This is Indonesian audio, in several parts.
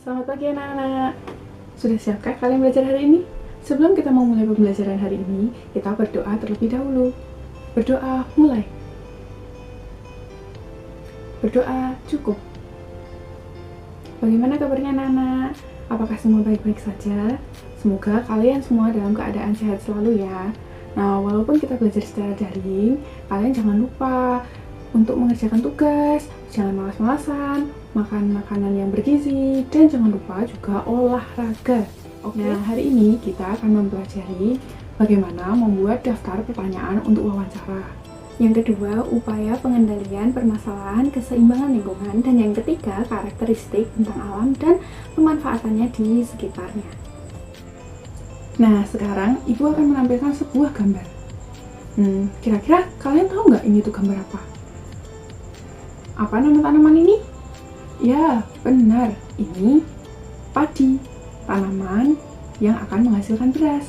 Selamat pagi anak-anak. Sudah siapkah kalian belajar hari ini? Sebelum kita mau mulai pembelajaran hari ini, kita berdoa terlebih dahulu. Berdoa mulai. Berdoa cukup. Bagaimana kabarnya anak-anak? Apakah semua baik-baik saja? Semoga kalian semua dalam keadaan sehat selalu ya. Nah, walaupun kita belajar secara daring, kalian jangan lupa untuk mengerjakan tugas, jangan malas-malasan, makan makanan yang bergizi, dan jangan lupa juga olahraga. Oke, nah hari ini kita akan mempelajari bagaimana membuat daftar pertanyaan untuk wawancara. Yang kedua, upaya pengendalian permasalahan keseimbangan lingkungan, dan yang ketiga, karakteristik tentang alam dan pemanfaatannya di sekitarnya. Nah, sekarang Ibu akan menampilkan sebuah gambar. Kira-kira kalian tahu nggak ini tuh gambar apa? Apa nama tanaman ini? Ya, benar. Ini padi, tanaman yang akan menghasilkan beras.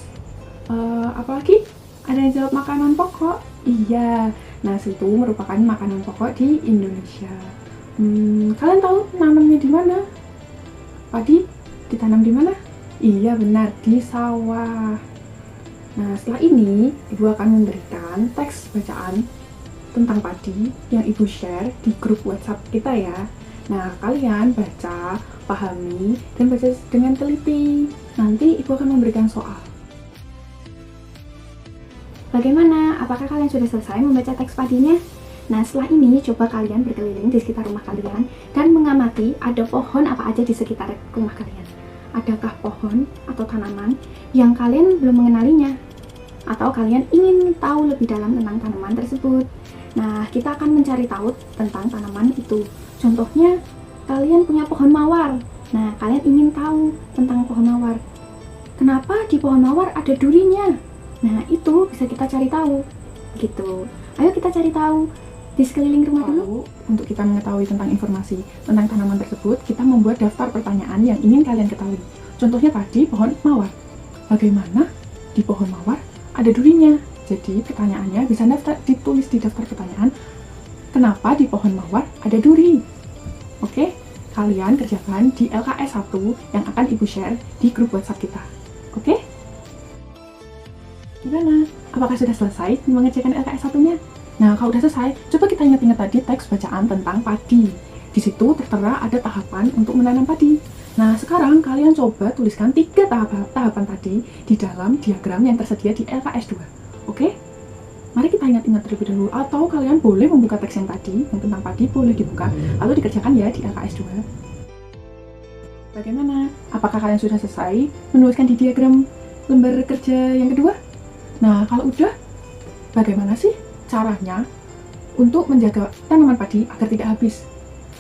Apalagi? Ada yang jawab makanan pokok. Iya, nasi itu merupakan makanan pokok di Indonesia. Kalian tahu nanamnya di mana? Padi ditanam di mana? Iya, benar, di sawah. Nah, setelah ini Ibu akan memberikan teks bacaan tentang padi yang Ibu share di grup WhatsApp kita ya. Nah, kalian baca, pahami, dan baca dengan teliti. Nanti Ibu akan memberikan soal. Bagaimana? Apakah kalian sudah selesai membaca teks padinya? Nah, setelah ini coba kalian berkeliling di sekitar rumah kalian dan mengamati ada pohon apa aja di sekitar rumah kalian. Adakah pohon atau tanaman yang kalian belum mengenalinya? Atau kalian ingin tahu lebih dalam tentang tanaman tersebut? Nah, kita akan mencari tahu tentang tanaman itu. Contohnya, kalian punya pohon mawar. Nah, kalian ingin tahu tentang pohon mawar. Kenapa di pohon mawar ada durinya? Nah, itu bisa kita cari tahu. Gitu. Ayo kita cari tahu di sekeliling rumah dulu. Untuk kita mengetahui tentang informasi tentang tanaman tersebut, kita membuat daftar pertanyaan yang ingin kalian ketahui. Contohnya tadi pohon mawar. Bagaimana di pohon mawar ada durinya? Jadi pertanyaannya bisa ditulis di daftar pertanyaan. Kenapa di pohon mawar ada duri? Oke, kalian kerjakan di LKS 1 yang akan Ibu share di grup WhatsApp kita. Oke? Gimana? Apakah sudah selesai mengerjakan LKS 1-nya? Nah, kalau sudah selesai, coba kita ingat-ingat tadi teks bacaan tentang padi. Di situ tertera ada tahapan untuk menanam padi. Nah, sekarang kalian coba tuliskan 3 tahapan tadi di dalam diagram yang tersedia di LKS 2. Oke? Mari kita ingat-ingat terlebih dahulu. Atau kalian boleh membuka teks yang tadi, yang tentang padi, boleh dibuka. Lalu dikerjakan ya di LKS 2. Bagaimana? Apakah kalian sudah selesai menuliskan di diagram lembar kerja yang kedua? Nah, kalau udah, bagaimana sih caranya untuk menjaga tanaman padi agar tidak habis?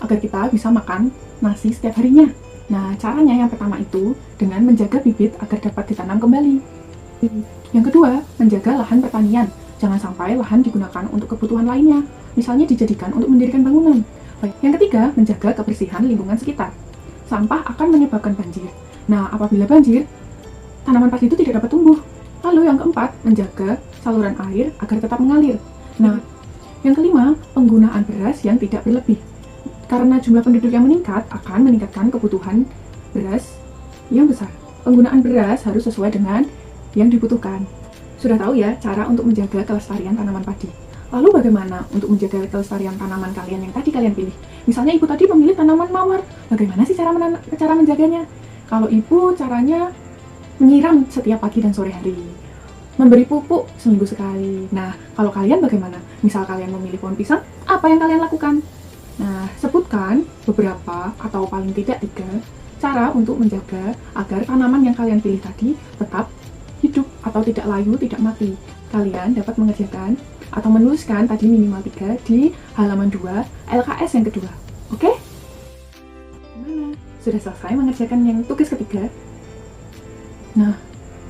Agar kita bisa makan nasi setiap harinya. Nah, caranya yang pertama itu dengan menjaga bibit agar dapat ditanam kembali. Yang kedua, menjaga lahan pertanian. Jangan sampai lahan digunakan untuk kebutuhan lainnya, misalnya dijadikan untuk mendirikan bangunan. Yang ketiga, menjaga kebersihan lingkungan sekitar. Sampah akan menyebabkan banjir. Nah, apabila banjir, tanaman padi itu tidak dapat tumbuh. Lalu yang keempat, menjaga saluran air agar tetap mengalir. Nah, yang kelima, penggunaan beras yang tidak berlebih. Karena jumlah penduduk yang meningkat akan meningkatkan kebutuhan beras yang besar. Penggunaan beras harus sesuai dengan yang dibutuhkan. Sudah tahu ya cara untuk menjaga kelestarian tanaman padi. Lalu bagaimana untuk menjaga kelestarian tanaman kalian yang tadi kalian pilih? Misalnya Ibu tadi memilih tanaman mawar. Bagaimana sih cara menjaganya? Kalau Ibu caranya menyiram setiap pagi dan sore hari. Memberi pupuk seminggu sekali. Nah, kalau kalian bagaimana? Misal kalian memilih pohon pisang, apa yang kalian lakukan? Nah, sebutkan beberapa atau paling tidak 3 cara untuk menjaga agar tanaman yang kalian pilih tadi tetap hidup atau tidak layu, tidak mati. Kalian dapat mengerjakan atau menuliskan tadi minimal 3 di halaman 2 LKS yang kedua. Oke? Gimana? Sudah selesai mengerjakan yang tugas ketiga? Nah,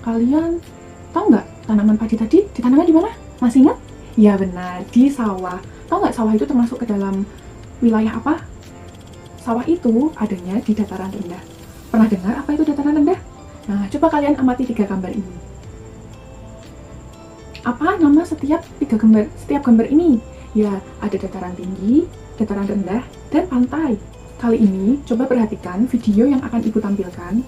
kalian tahu nggak tanaman padi tadi ditanamnya di mana? Masih ingat? Ya benar, di sawah. Tahu nggak sawah itu termasuk ke dalam wilayah apa? Sawah itu adanya di dataran rendah. Pernah dengar apa itu dataran rendah? Nah, coba kalian amati 3 gambar ini. Apa nama setiap gambar ini? Ya, ada dataran tinggi, dataran rendah, dan pantai. Kali ini, coba perhatikan video yang akan Ibu tampilkan,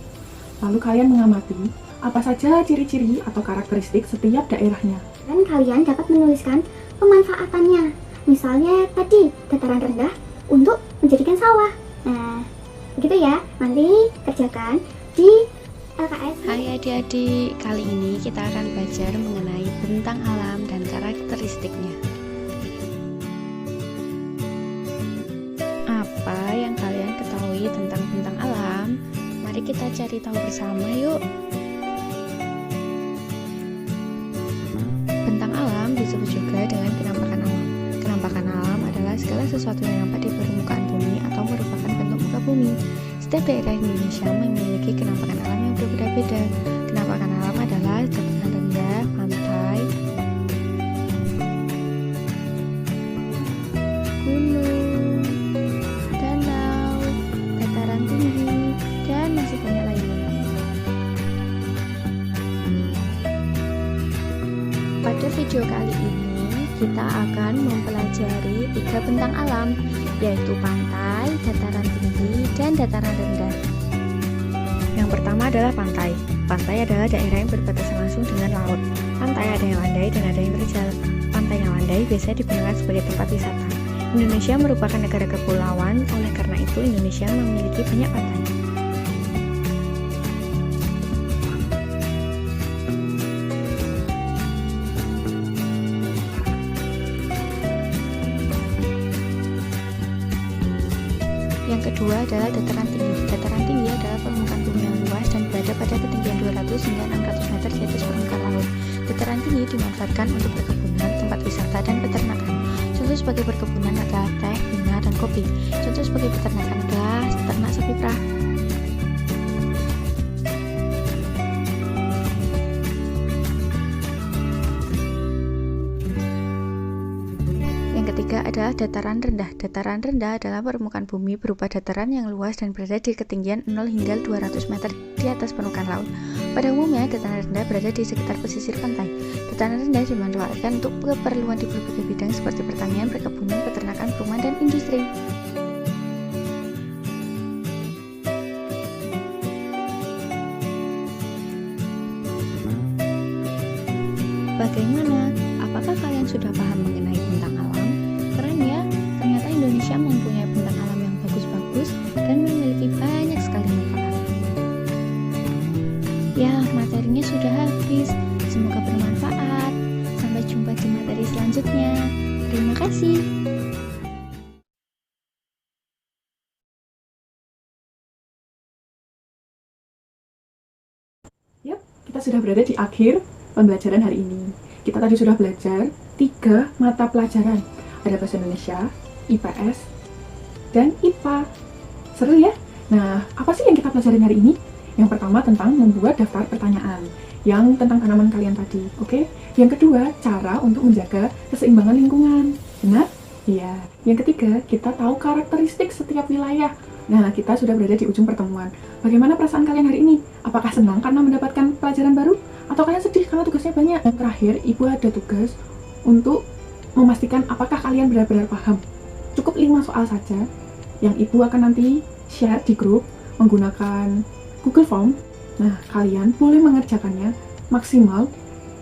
lalu kalian mengamati apa saja ciri-ciri atau karakteristik setiap daerahnya. Dan kalian dapat menuliskan pemanfaatannya. Misalnya tadi, dataran rendah untuk menjadikan sawah. Nah, begitu ya. Nanti kerjakan di LKS. Hai adik-adik, kali ini kita akan belajar mengenai bentang alam dan karakteristiknya. Apa yang kalian ketahui tentang bentang alam? Mari kita cari tahu bersama yuk. Bentang alam disebut juga dengan kenampakan alam. Kenampakan alam adalah segala sesuatu yang nampak di permukaan bumi atau merupakan bentuk muka bumi. Setiap daerah Indonesia memiliki kenampakan alam yang berbeda-beda. Kenampakan alam adalah dataran rendah, pantai, gunung, danau, dataran tinggi, dan masih banyak lainnya. Pada video kali ini, kita akan mempelajari 3 bentang alam, yaitu pantai, dataran tinggi, dan dataran rendah. Yang pertama adalah pantai. Pantai adalah daerah yang berbatasan langsung dengan laut. Pantai ada yang landai dan ada yang terjal. Pantai yang landai biasanya digunakan sebagai tempat wisata. Indonesia merupakan negara kepulauan, oleh karena itu Indonesia memiliki banyak pantai. Yang kedua adalah dataran tinggi. Dataran tinggi adalah permukaan bumi yang luas dan berada pada ketinggian 200 hingga 600 meter di atas permukaan laut. Dataran tinggi dimanfaatkan untuk perkebunan, tempat wisata, dan peternakan. Contoh sebagai perkebunan adalah teh, bunga, dan kopi. Contoh sebagai peternakan adalah ternak sapi perah. Yang ketiga adalah dataran rendah. Dataran rendah adalah permukaan bumi berupa dataran yang luas dan berada di ketinggian 0 hingga 200 meter di atas permukaan laut. Pada umumnya, dataran rendah berada di sekitar pesisir pantai. Dataran rendah dimanfaatkan untuk keperluan di berbagai bidang seperti pertanian, perkebunan, peternakan, perumahan, dan industri. Bagaimana? Apakah kalian sudah paham mengenai bentang alam? Keren ya, ternyata Indonesia mempunyai bentang alam yang bagus-bagus dan memiliki banyak sekali manfaat. Ya, materinya sudah habis. Semoga bermanfaat. Sampai jumpa di materi selanjutnya. Terima kasih. Yap, kita sudah berada di akhir pembelajaran hari ini. Kita tadi sudah belajar 3 mata pelajaran. Ada bahasa Indonesia, IPS, dan IPA. Seru ya? Nah, apa sih yang kita pelajarin hari ini? Yang pertama tentang membuat daftar pertanyaan yang tentang tanaman kalian tadi, oke? Yang kedua, cara untuk menjaga keseimbangan lingkungan. Benar? Iya. Yang ketiga, kita tahu karakteristik setiap wilayah. Nah, kita sudah berada di ujung pertemuan. Bagaimana perasaan kalian hari ini? Apakah senang karena mendapatkan pelajaran baru? Atau kalian sedih karena tugasnya banyak? Dan terakhir, Ibu ada tugas untuk memastikan apakah kalian benar-benar paham. Cukup 5 soal saja yang Ibu akan nanti share di grup menggunakan Google Form. Nah, kalian boleh mengerjakannya maksimal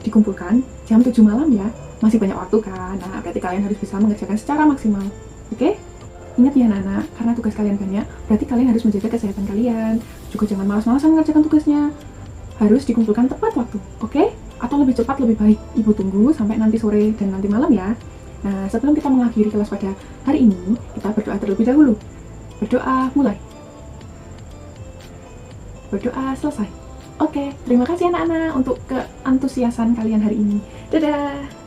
dikumpulkan jam 7 malam ya. Masih banyak waktu kan? Nah, berarti kalian harus bisa mengerjakan secara maksimal. Oke? Ingat ya Nana, karena tugas kalian banyak, berarti kalian harus menjaga kesehatan kalian. Juga jangan malas-malasan mengerjakan tugasnya. Harus dikumpulkan tepat waktu, oke? Atau lebih cepat lebih baik. Ibu tunggu sampai nanti sore dan nanti malam ya. Nah, sebelum kita mengakhiri kelas pada hari ini, kita berdoa terlebih dahulu. Berdoa mulai. Berdoa selesai. Oke, terima kasih anak-anak untuk keantusiasan kalian hari ini. Dadah!